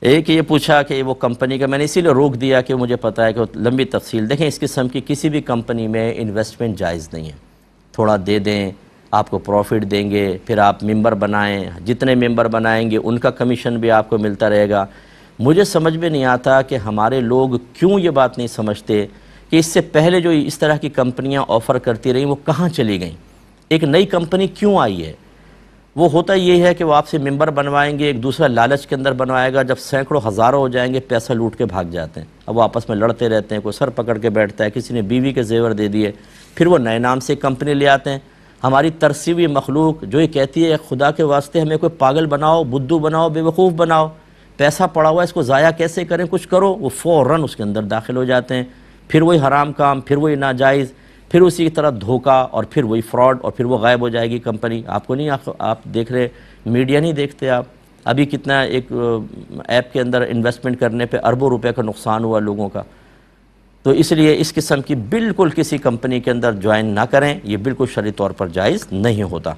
ایک یہ پوچھا کہ وہ کمپنی کا، میں نے اسی لیے روک دیا کہ مجھے پتا ہے کہ لمبی تفصیل دیکھیں، اس قسم کی کسی بھی کمپنی میں انویسٹمنٹ جائز نہیں ہے. تھوڑا دے دیں، آپ کو پروفٹ دیں گے، پھر آپ ممبر بنائیں، جتنے ممبر بنائیں گے ان کا کمیشن بھی آپ کو ملتا رہے گا. مجھے سمجھ میں نہیں آتا کہ ہمارے لوگ کیوں یہ بات نہیں سمجھتے کہ اس سے پہلے جو اس طرح کی کمپنیاں آفر کرتی رہیں وہ کہاں چلی گئیں. ایک نئی کمپنی کیوں آئی ہے؟ وہ ہوتا یہ ہے کہ وہ آپ سے ممبر بنوائیں گے، ایک دوسرا لالچ کے اندر بنوائے گا، جب سینکڑوں ہزاروں ہو جائیں گے پیسہ لوٹ کے بھاگ جاتے ہیں. اب وہ آپس میں لڑتے رہتے ہیں، کوئی سر پکڑ کے بیٹھتا ہے، کسی نے بیوی کے زیور دے دیے، پھر وہ نئے نام سے کمپنی لے آتے ہیں. ہماری ترسی ہوئی مخلوق جو یہ کہتی ہے خدا کے واسطے ہمیں کوئی پاگل بناؤ، بدھو بناؤ، بے وقوف بناؤ، پیسہ پڑا ہوا ہے اس کو ضائع کیسے کریں، کچھ کرو، وہ فوراً اس کے اندر داخل ہو جاتے ہیں. پھر وہی حرام کام، پھر وہی ناجائز، پھر اسی کی طرح دھوکہ، اور پھر وہی فراڈ، اور پھر وہ غائب ہو جائے گی کمپنی. آپ کو نہیں، آپ دیکھ رہے، میڈیا نہیں دیکھتے آپ؟ ابھی کتنا ایک ایپ کے اندر انویسٹمنٹ کرنے پہ اربوں روپے کا نقصان ہوا لوگوں کا. تو اس لیے اس قسم کی بالکل کسی کمپنی کے اندر جوائن نہ کریں، یہ بالکل شرعی طور پر جائز نہیں ہوتا.